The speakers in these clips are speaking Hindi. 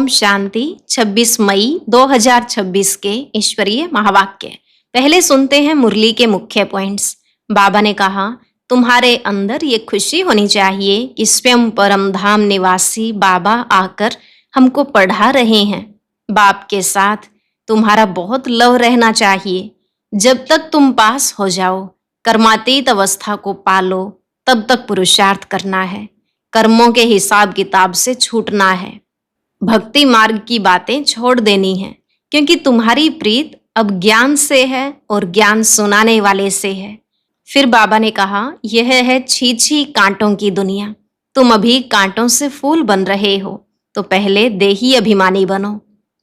ओम शांति। 26 मई 2026 के ईश्वरीय महावाक्य। पहले सुनते हैं मुरली के मुख्य पॉइंट्स। बाबा ने कहा, तुम्हारे अंदर ये खुशी होनी चाहिए कि स्वयं परम धाम निवासी बाबा आकर हमको पढ़ा रहे हैं। बाप के साथ तुम्हारा बहुत लव रहना चाहिए। जब तक तुम पास हो जाओ, कर्मातीत अवस्था को पालो, तब तक पुरुषार्थ करना है। कर्मों के हिसाब किताब से छूटना है। भक्ति मार्ग की बातें छोड़ देनी है, क्योंकि तुम्हारी प्रीत अब ज्ञान से है और ज्ञान सुनाने वाले से है। फिर बाबा ने कहा, यह है छी कांटों की दुनिया। तुम अभी कांटों से फूल बन रहे हो, तो पहले देही अभिमानी बनो।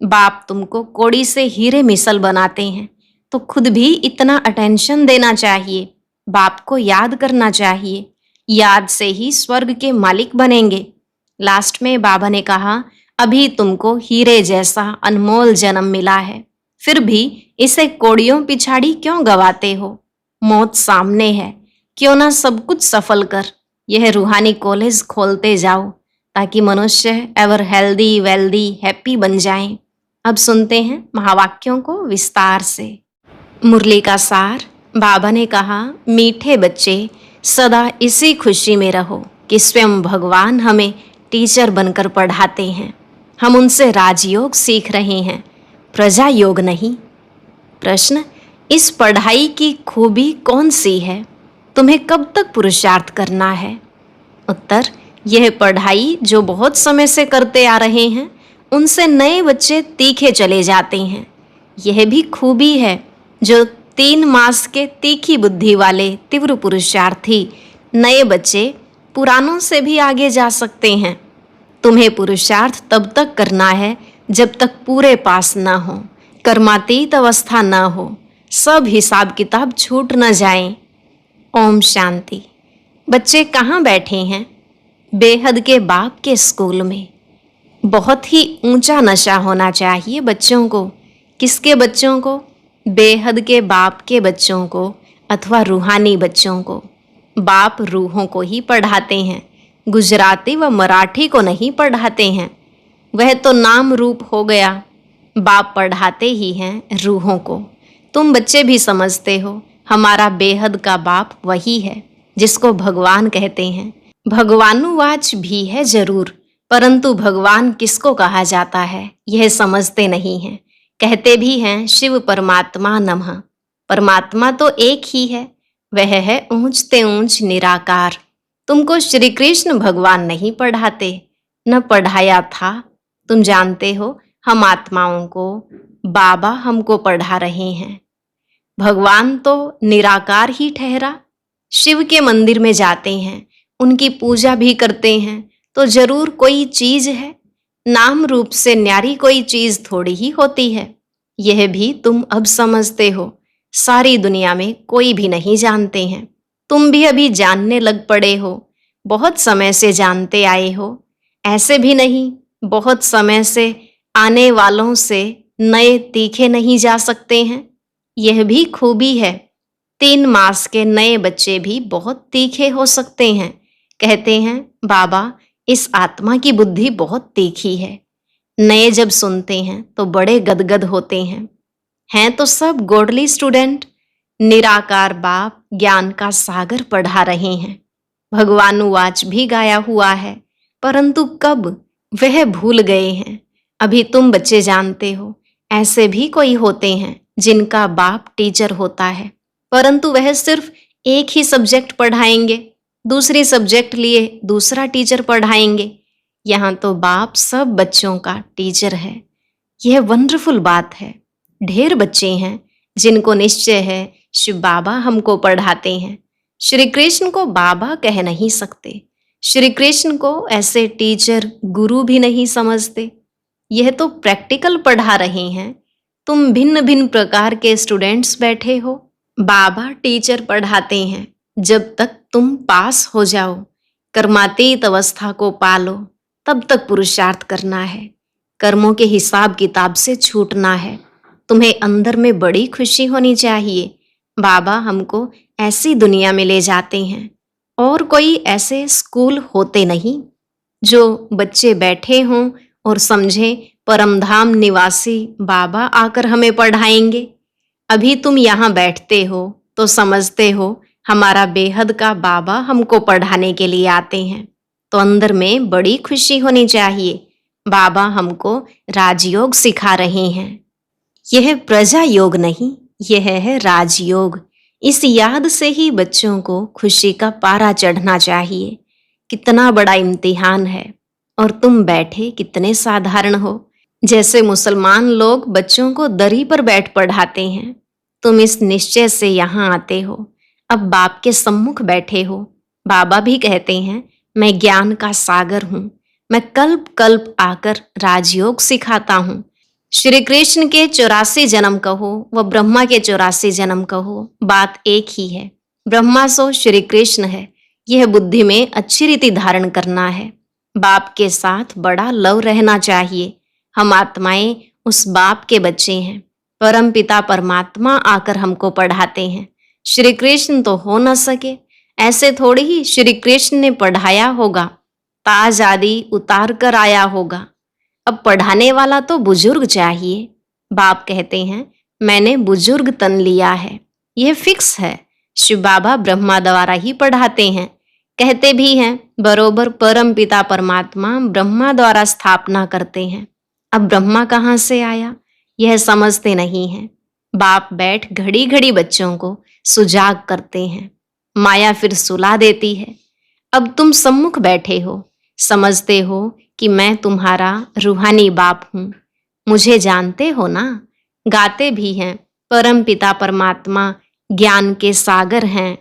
बाप तुमको कोड़ी से हीरे मिसल बनाते हैं, तो खुद भी इतना अटेंशन देना चाहिए। बाप को याद करना चाहिए। याद से ही स्वर्ग के मालिक बनेंगे। लास्ट में बाबा ने कहा, अभी तुमको हीरे जैसा अनमोल जन्म मिला है, फिर भी इसे कोड़ियों पिछाड़ी क्यों गवाते हो? मौत सामने है, क्यों ना सब कुछ सफल कर यह रूहानी कॉलेज खोलते जाओ, ताकि मनुष्य एवर हेल्दी वेल्दी हैप्पी बन जाएं। अब सुनते हैं महावाक्यों को विस्तार से। मुरली का सार। बाबा ने कहा, मीठे बच्चे सदा इसी खुशी में रहो कि स्वयं भगवान हमें टीचर बनकर पढ़ाते हैं। हम उनसे राजयोग सीख रहे हैं, प्रजा योग नहीं। प्रश्न, इस पढ़ाई की खूबी कौन सी है? तुम्हें कब तक पुरुषार्थ करना है? उत्तर, यह पढ़ाई जो बहुत समय से करते आ रहे हैं, उनसे नए बच्चे तीखे चले जाते हैं। यह भी खूबी है जो 3 मास के तीखी बुद्धि वाले तीव्र पुरुषार्थी नए बच्चे पुरानों से भी आगे जा सकते हैं। तुम्हें पुरुषार्थ तब तक करना है जब तक पूरे पास न हो, कर्मातीत अवस्था न हो, सब हिसाब किताब छूट न जाए। ओम शांति। बच्चे कहाँ बैठे हैं? बेहद के बाप के स्कूल में। बहुत ही ऊंचा नशा होना चाहिए बच्चों को। किसके बच्चों को? बेहद के बाप के बच्चों को, अथवा रूहानी बच्चों को। बाप रूहों को ही पढ़ाते हैं, गुजराती व मराठी को नहीं पढ़ाते हैं। वह तो नाम रूप हो गया। बाप पढ़ाते ही हैं रूहों को। तुम बच्चे भी समझते हो, हमारा बेहद का बाप वही है जिसको भगवान कहते हैं। भगवानुवाच भी है जरूर, परंतु भगवान किसको कहा जाता है यह समझते नहीं हैं। कहते भी हैं शिव परमात्मा नमः। परमात्मा तो एक ही है, वह है ऊंचते ऊंच निराकार। तुमको श्री कृष्ण भगवान नहीं पढ़ाते, न पढ़ाया था। तुम जानते हो, हम आत्माओं को बाबा हमको पढ़ा रहे हैं। भगवान तो निराकार ही ठहरा। शिव के मंदिर में जाते हैं, उनकी पूजा भी करते हैं, तो जरूर कोई चीज है। नाम रूप से न्यारी कोई चीज थोड़ी ही होती है। यह भी तुम अब समझते हो। सारी दुनिया में कोई भी नहीं जानते हैं। तुम भी अभी जानने लग पड़े हो। बहुत समय से जानते आए हो। ऐसे भी नहीं, बहुत समय से आने वालों से नए तीखे नहीं जा सकते हैं। यह भी खूबी है। 3 मास के नए बच्चे भी बहुत तीखे हो सकते हैं। कहते हैं, बाबा इस आत्मा की बुद्धि बहुत तीखी है। नए जब सुनते हैं तो बड़े गदगद होते हैं। हैं तो सब गॉडली स्टूडेंट। निराकार बाप ज्ञान का सागर पढ़ा रहे हैं। भगवानुवाच भी गाया हुआ है, परंतु कब वह भूल गए हैं। अभी तुम बच्चे जानते हो, ऐसे भी कोई होते हैं जिनका बाप टीचर होता है, परंतु वह सिर्फ एक ही सब्जेक्ट पढ़ाएंगे, दूसरी सब्जेक्ट लिए दूसरा टीचर पढ़ाएंगे। यहाँ तो बाप सब बच्चों का टीचर है। यह वंडरफुल बात है। ढेर बच्चे हैं जिनको निश्चय है शिव बाबा हमको पढ़ाते हैं। श्री कृष्ण को बाबा कह नहीं सकते। श्री कृष्ण को ऐसे टीचर गुरु भी नहीं समझते। यह तो प्रैक्टिकल पढ़ा रहे हैं। तुम भिन्न भिन्न प्रकार के स्टूडेंट्स बैठे हो। बाबा टीचर पढ़ाते हैं। जब तक तुम पास हो जाओ, कर्मातीत अवस्था को पालो, तब तक पुरुषार्थ करना है। कर्मों के हिसाब किताब से छूटना है। तुम्हें अंदर में बड़ी खुशी होनी चाहिए। बाबा हमको ऐसी दुनिया में ले जाते हैं। और कोई ऐसे स्कूल होते नहीं जो बच्चे बैठे हों और समझे परमधाम निवासी बाबा आकर हमें पढ़ाएंगे। अभी तुम यहाँ बैठते हो तो समझते हो हमारा बेहद का बाबा हमको पढ़ाने के लिए आते हैं, तो अंदर में बड़ी खुशी होनी चाहिए। बाबा हमको राजयोग सिखा रहे हैं। यह प्रजा योग नहीं, यह है राजयोग। इस याद से ही बच्चों को खुशी का पारा चढ़ना चाहिए। कितना बड़ा इम्तिहान है और तुम बैठे कितने साधारण हो। जैसे मुसलमान लोग बच्चों को दरी पर बैठ पढ़ाते हैं, तुम इस निश्चय से यहाँ आते हो। अब बाप के सम्मुख बैठे हो। बाबा भी कहते हैं मैं ज्ञान का सागर हूँ, मैं कल्प कल्प आकर राजयोग सिखाता हूँ। श्री कृष्ण के 84 जन्म कहो व ब्रह्मा के 84 जन्म कहो, बात एक ही है। ब्रह्मा सो श्री कृष्ण है। यह बुद्धि में अच्छी रीति धारण करना है। बाप के साथ बड़ा लव रहना चाहिए। हम आत्माएं उस बाप के बच्चे हैं। परम पिता परमात्मा आकर हमको पढ़ाते हैं। श्री कृष्ण तो हो न सके, ऐसे थोड़ी ही श्री कृष्ण ने पढ़ाया होगा, ताज आदि उतार कर आया होगा। अब पढ़ाने वाला तो बुजुर्ग चाहिए। बाप कहते हैं मैंने बुजुर्ग तन लिया है, यह फिक्स है। शिव बाबा ब्रह्मा द्वारा ही पढ़ाते हैं। कहते भी हैं बरोबर परम पिता परमात्मा ब्रह्मा द्वारा स्थापना करते हैं। अब ब्रह्मा कहाँ से आया, यह समझते नहीं हैं। बाप बैठ घड़ी घड़ी बच्चों को सुजाग करते हैं। माया फिर सुला देती है। अब तुम सम्मुख बैठे हो, समझते हो कि मैं तुम्हारा रूहानी बाप हूँ। मुझे जानते हो ना। गाते भी हैं परम पिता परमात्मा ज्ञान के सागर हैं,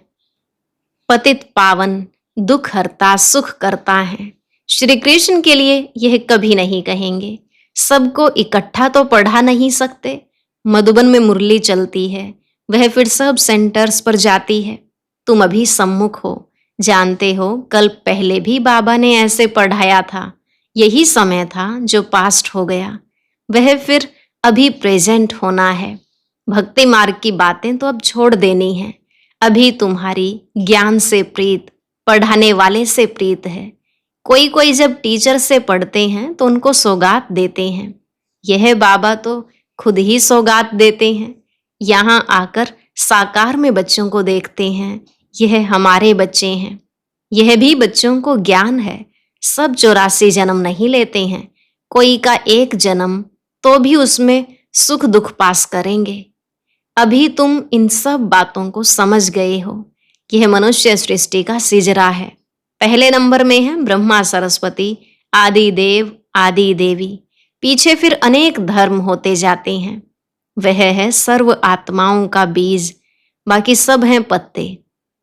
पतित पावन दुख हरता सुख करता है। श्री कृष्ण के लिए यह कभी नहीं कहेंगे। सबको इकट्ठा तो पढ़ा नहीं सकते। मधुबन में मुरली चलती है, वह फिर सब सेंटर्स पर जाती है। तुम अभी सम्मुख हो, जानते हो कल पहले भी बाबा ने ऐसे पढ़ाया था। यही समय था जो पास्ट हो गया, वह फिर अभी प्रेजेंट होना है। भक्ति मार्ग की बातें तो अब छोड़ देनी है। अभी तुम्हारी ज्ञान से प्रीत, पढ़ाने वाले से प्रीत है। कोई कोई जब टीचर से पढ़ते हैं तो उनको सौगात देते हैं। यह बाबा तो खुद ही सौगात देते हैं। यहाँ आकर साकार में बच्चों को देखते हैं। यह हमारे बच्चे हैं। यह भी बच्चों को ज्ञान है। सब 84 जन्म नहीं लेते हैं। कोई का एक जन्म तो भी उसमें सुख दुख पास करेंगे। अभी तुम इन सब बातों को समझ गए हो। यह मनुष्य सृष्टि का सिजरा है। पहले नंबर में है ब्रह्मा सरस्वती आदि देव आदि देवी। पीछे फिर अनेक धर्म होते जाते हैं। वह है सर्व आत्माओं का बीज, बाकी सब हैं पत्ते।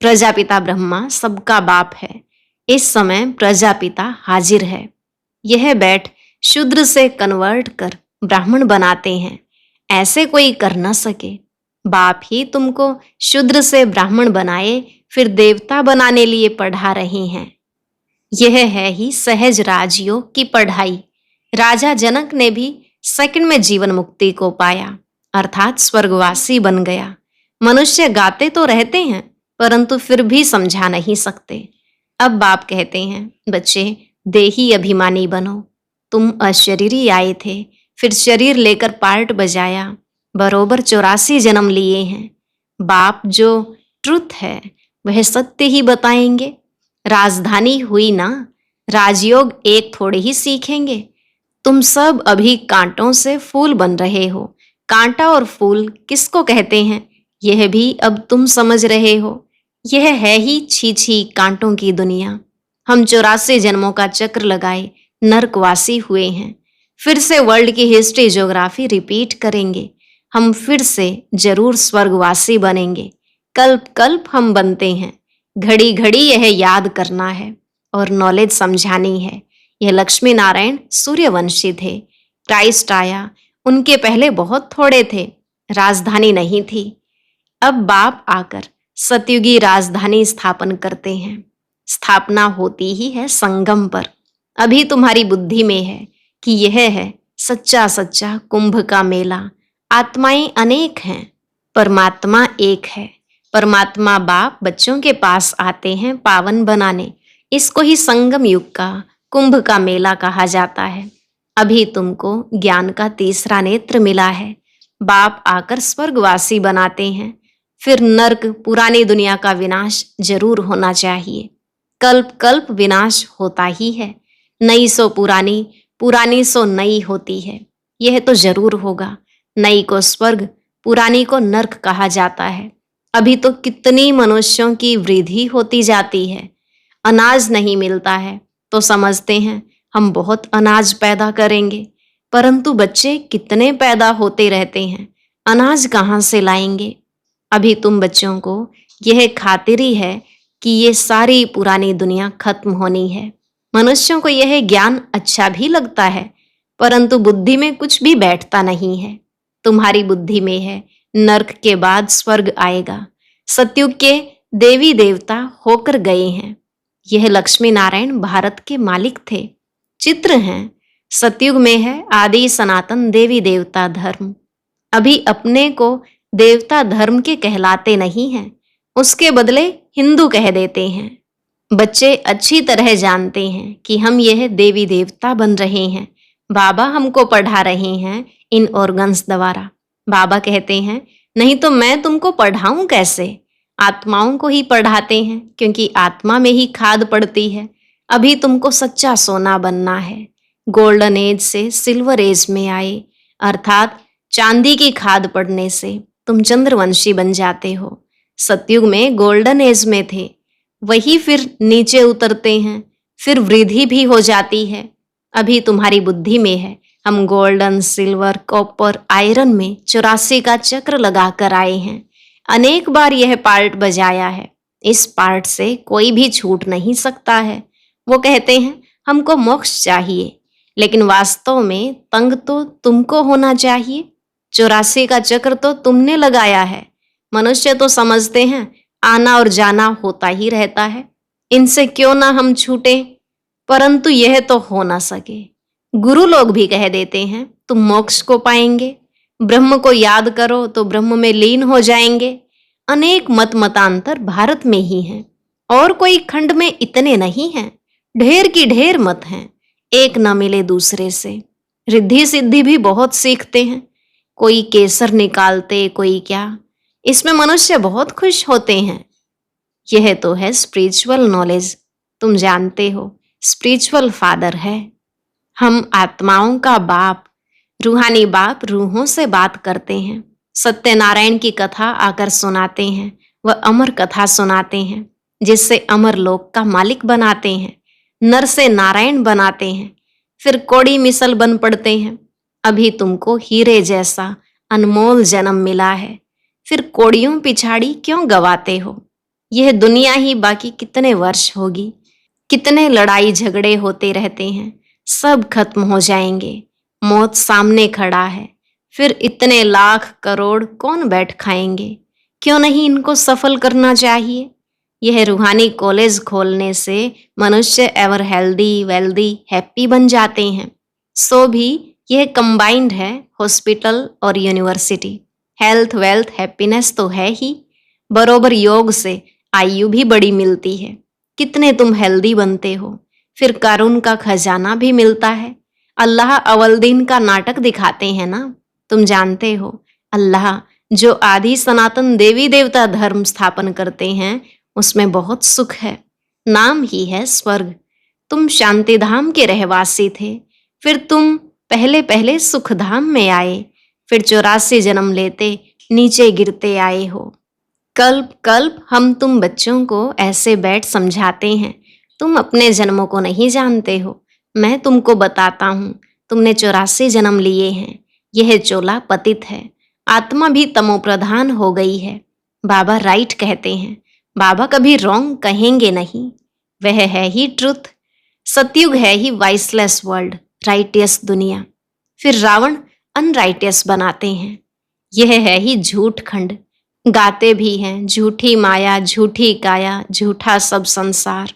प्रजापिता ब्रह्मा सबका बाप है। इस समय प्रजापिता हाजिर है। यह बैठ शूद्र से कन्वर्ट कर ब्राह्मण बनाते हैं। ऐसे कोई कर न सके। बाप ही तुमको शूद्र से ब्राह्मण बनाए, फिर देवता बनाने लिए पढ़ा रहे हैं। यह है ही सहज राजयोग की पढ़ाई। राजा जनक ने भी सेकंड में जीवन मुक्ति को पाया, अर्थात स्वर्गवासी बन गया। मनुष्य गाते तो रहते हैं, परंतु फिर भी समझा नहीं सकते। अब बाप कहते हैं बच्चे देही अभिमानी बनो। तुम अशरीरी आए थे, फिर शरीर लेकर पार्ट बजाया, बरोबर 84 जन्म लिए हैं। बाप जो ट्रुथ है वह सत्य ही बताएंगे। राजधानी हुई ना, राजयोग एक थोड़े ही सीखेंगे। तुम सब अभी कांटों से फूल बन रहे हो। कांटा और फूल किसको कहते हैं यह भी अब तुम समझ रहे हो। यह है ही छी कांटों की दुनिया। हम 84 जन्मों का चक्र लगाए नरकवासी हुए हैं। फिर से वर्ल्ड की हिस्ट्री ज्योग्राफी रिपीट करेंगे। हम फिर से जरूर स्वर्गवासी बनेंगे। कल्प कल्प हम बनते हैं। घड़ी घड़ी यह याद करना है और नॉलेज समझानी है। यह लक्ष्मी नारायण सूर्यवंशी थे। क्राइस्ट आया, उनके पहले बहुत थोड़े थे, राजधानी नहीं थी। अब बाप आकर सतयुगी राजधानी स्थापन करते हैं। स्थापना होती ही है संगम पर। अभी तुम्हारी बुद्धि में है कि यह है सच्चा सच्चा कुंभ का मेला। आत्माएं अनेक हैं, परमात्मा एक है। परमात्मा बाप बच्चों के पास आते हैं पावन बनाने। इसको ही संगम युग का कुंभ का मेला कहा जाता है। अभी तुमको ज्ञान का तीसरा नेत्र मिला है। बाप आकर स्वर्गवासी बनाते हैं, फिर नर्क पुरानी दुनिया का विनाश जरूर होना चाहिए। कल्प कल्प विनाश होता ही है, नई सो पुरानी, पुरानी सो नई होती है। यह तो जरूर होगा। नई को स्वर्ग, पुरानी को नर्क कहा जाता है। अभी तो कितनी मनुष्यों की वृद्धि होती जाती है। अनाज नहीं मिलता है तो समझते हैं हम बहुत अनाज पैदा करेंगे, परंतु बच्चे कितने पैदा होते रहते हैं, अनाज कहाँ से लाएंगे। अभी तुम बच्चों को यह खातिरी है कि ये सारी पुरानी दुनिया खत्म होनी है। मनुष्यों को यह ज्ञान अच्छा भी लगता है, परंतु बुद्धि में कुछ भी बैठता नहीं है। तुम्हारी बुद्धि में है नर्क के बाद स्वर्ग आएगा। सतयुग के देवी देवता होकर गए हैं। यह लक्ष्मी नारायण भारत के मालिक थे। चित्र हैं, सतयुग में है आदि सनातन देवी देवता धर्म। अभी अपने को देवता धर्म के कहलाते नहीं हैं, उसके बदले हिंदू कह देते हैं। बच्चे अच्छी तरह जानते हैं कि हम यह देवी देवता बन रहे हैं। बाबा हमको पढ़ा रहे हैं इन ऑर्गन्स द्वारा। बाबा कहते हैं नहीं तो मैं तुमको पढ़ाऊं कैसे। आत्माओं को ही पढ़ाते हैं, क्योंकि आत्मा में ही खाद पड़ती है। अभी तुमको सच्चा सोना बनना है। गोल्डन एज से सिल्वर एज में आए, अर्थात चांदी की खाद पड़ने से तुम चंद्रवंशी बन जाते हो। सतयुग में गोल्डन एज में थे, वही फिर नीचे उतरते हैं, फिर वृद्धि भी हो जाती है। अभी तुम्हारी बुद्धि में है हम गोल्डन, सिल्वर, कॉपर, आयरन में 84 का चक्र लगा कर आए हैं। अनेक बार यह पार्ट बजाया है। इस पार्ट से कोई भी छूट नहीं सकता है। वो कहते हैं हमको मोक्ष चाहिए, लेकिन वास्तव में तंग तो तुमको होना चाहिए। 84 का चक्र तो तुमने लगाया है। मनुष्य तो समझते हैं आना और जाना होता ही रहता है, इनसे क्यों ना हम छूटे, परंतु यह तो हो ना सके। गुरु लोग भी कह देते हैं तुम मोक्ष को पाएंगे, ब्रह्म को याद करो तो ब्रह्म में लीन हो जाएंगे। अनेक मत मतांतर भारत में ही हैं, और कोई खंड में इतने नहीं हैं। ढेर की ढेर मत हैं, एक न मिले दूसरे से। रिद्धि सिद्धि भी बहुत सीखते हैं, कोई केसर निकालते, कोई क्या। इसमें मनुष्य बहुत खुश होते हैं। यह तो है स्पिरिचुअल नॉलेज। तुम जानते हो स्पिरिचुअल फादर है। हम आत्माओं का बाप, रूहानी बाप रूहों से बात करते हैं। सत्यनारायण की कथा आकर सुनाते हैं, वह अमर कथा सुनाते हैं, जिससे अमर लोक का मालिक बनाते हैं। नर से नारायण बनाते हैं, फिर कौड़ी मिसल बन पड़ते हैं। अभी तुमको हीरे जैसा अनमोल जन्म मिला है, फिर कौड़ियों पिछाड़ी क्यों गवाते हो। यह दुनिया ही बाकी कितने वर्ष होगी, कितने लड़ाई झगड़े होते रहते हैं, सब खत्म हो जाएंगे। मौत सामने खड़ा है, फिर इतने लाख करोड़ कौन बैठ खाएंगे। क्यों नहीं इनको सफल करना चाहिए। यह रूहानी कॉलेज खोलने से मनुष्य एवर हेल्दी, वेल्दी, हैप्पी बन जाते हैं। सो भी यह कंबाइंड है हॉस्पिटल और यूनिवर्सिटी। हेल्थ, वेल्थ, हैप्पीनेस तो है ही, बरोबर योग से आयु भी बड़ी मिलती है। कितने तुम हेल्दी बनते हो, फिर कारून का खजाना भी मिलता है। अल्लाह अवलदीन का नाटक दिखाते हैं ना, तुम जानते हो। अल्लाह जो आदि सनातन देवी देवता धर्म स्थापन करते हैं, उसमें बहुत सुख है। नाम ही है स्वर्ग। तुम शांति धाम के रहवासी थे, फिर तुम पहले पहले सुखधाम में आए, फिर 84 जन्म लेते नीचे गिरते आए हो। कल्प कल्प हम तुम बच्चों को ऐसे बैठ समझाते हैं। तुम अपने जन्मों को नहीं जानते हो, मैं तुमको बताता हूँ। तुमने 84 जन्म लिए हैं। यह चोला पतित है, आत्मा भी तमोप्रधान हो गई है। बाबा राइट कहते हैं, बाबा कभी रॉन्ग कहेंगे नहीं। वह है ही ट्रुथ। सतयुग है ही वाइसलेस वर्ल्ड, राइटियस दुनिया। फिर रावण अनराइटियस बनाते हैं। यह है ही झूठ खंड। गाते भी हैं झूठी माया, झूठी काया, झूठा सब संसार।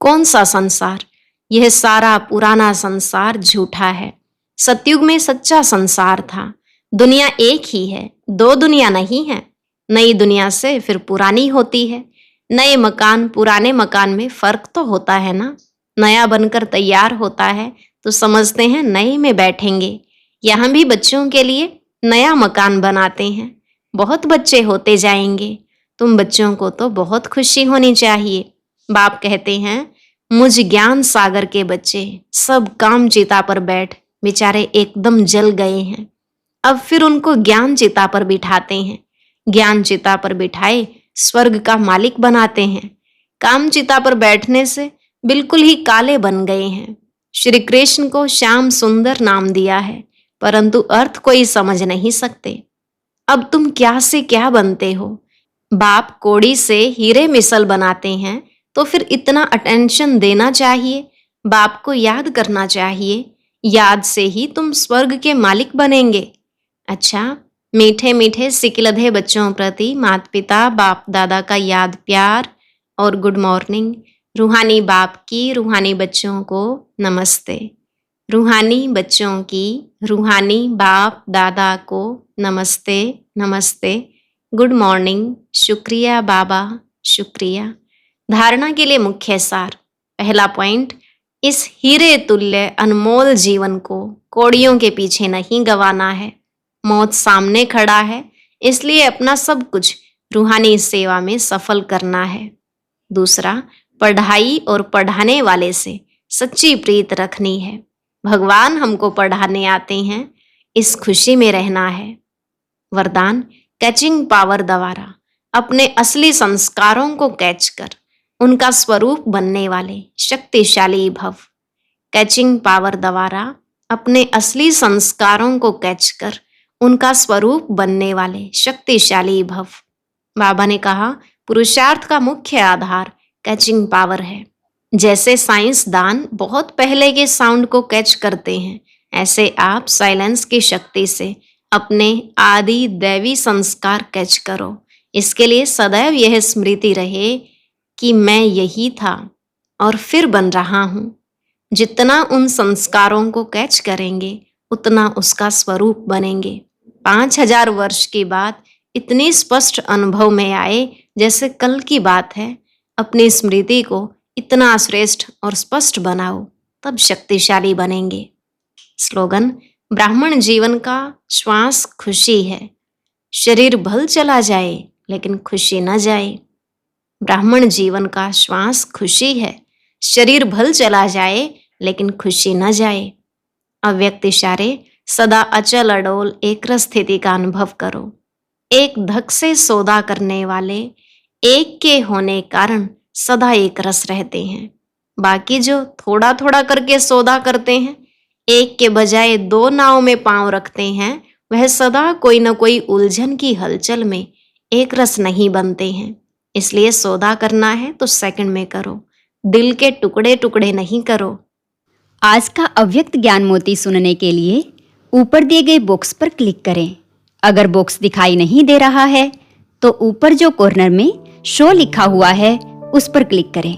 कौन सा संसार? यह सारा पुराना संसार झूठा है। सतयुग में सच्चा संसार था। दुनिया एक ही है, दो दुनिया नहीं है। नई दुनिया से फिर पुरानी होती है। नए मकान पुराने मकान में फर्क तो होता है ना। नया बनकर तैयार होता है तो समझते हैं नए में बैठेंगे। यहाँ भी बच्चों के लिए नया मकान बनाते हैं। बहुत बच्चे होते जाएंगे। तुम बच्चों को तो बहुत खुशी होनी चाहिए। बाप कहते हैं, मुझ ज्ञान सागर के बच्चे सब काम चिता पर बैठ बेचारे एकदम जल गए हैं। अब फिर उनको ज्ञान चिता पर बिठाते हैं। ज्ञान चिता पर बिठाए स्वर्ग का मालिक बनाते हैं। काम चिता पर बैठने से बिल्कुल ही काले बन गए हैं। श्री कृष्ण को श्याम सुंदर नाम दिया है, परंतु अर्थ कोई समझ नहीं सकते। अब तुम क्या से क्या बनते हो। बाप कोड़ी से हीरे मिसल बनाते हैं, तो फिर इतना अटेंशन देना चाहिए। बाप को याद करना चाहिए। याद से ही तुम स्वर्ग के मालिक बनेंगे। अच्छा, मीठे मीठे सिकिलधे बच्चों प्रति माता पिता बाप दादा का याद प्यार और गुड मॉर्निंग। रूहानी बाप की रूहानी बच्चों को नमस्ते। रूहानी बच्चों की रूहानी बाप दादा को नमस्ते नमस्ते, गुड मॉर्निंग, शुक्रिया बाबा, शुक्रिया। धारणा के लिए मुख्य सार। पहला पॉइंट, इस हीरे तुल्य अनमोल जीवन को कौड़ियों के पीछे नहीं गंवाना है। मौत सामने खड़ा है, इसलिए अपना सब कुछ रूहानी सेवा में सफल करना है। दूसरा, पढ़ाई और पढ़ाने वाले से सच्ची प्रीत रखनी है। भगवान हमको पढ़ाने आते हैं, इस खुशी में रहना है। वरदान, कैचिंग पावर द्वारा अपने असली संस्कारों को कैच कर उनका स्वरूप बनने वाले शक्तिशाली भव। कैचिंग पावर द्वारा अपने असली संस्कारों को कैच कर उनका स्वरूप बनने वाले शक्तिशाली भव। बाबा ने कहा, पुरुषार्थ का मुख्य आधार कैचिंग पावर है। जैसे साइंसदान बहुत पहले के साउंड को कैच करते हैं, ऐसे आप साइलेंस की शक्ति से अपने आदि दैवी संस्कार कैच करो। इसके लिए सदैव यह स्मृति रहे कि मैं यही था और फिर बन रहा हूं। जितना उन संस्कारों को कैच करेंगे, उतना उसका स्वरूप बनेंगे। 5000 वर्ष की बात इतनी स्पष्ट अनुभव में आए जैसे कल की बात है। अपनी स्मृति को इतना श्रेष्ठ और स्पष्ट बनाओ, तब शक्तिशाली बनेंगे। स्लोगन, ब्राह्मण जीवन का श्वास खुशी है। शरीर भल चला जाए लेकिन खुशी न जाए। ब्राह्मण जीवन का श्वास खुशी है। शरीर भल चला जाए लेकिन खुशी न जाए। अव्यक्त इशारे, सदा अचल अडोल एक स्थिति का अनुभव करो। एक धक से सौदा करने वाले एक के होने कारण सदा एक रस रहते हैं। बाकी जो थोड़ा थोड़ा करके सौदा करते हैं, एक के बजाय 2 नाव में पांव रखते हैं, वह सदा कोई न कोई उलझन की हलचल में एक रस नहीं बनते हैं। इसलिए सौदा करना है तो सेकंड में करो, दिल के टुकड़े टुकड़े नहीं करो। आज का अव्यक्त ज्ञान मोती सुनने के लिए ऊपर दिए गए बॉक्स पर क्लिक करें। अगर बॉक्स दिखाई नहीं दे रहा है तो ऊपर जो कॉर्नर में शो लिखा हुआ है उस पर क्लिक करें।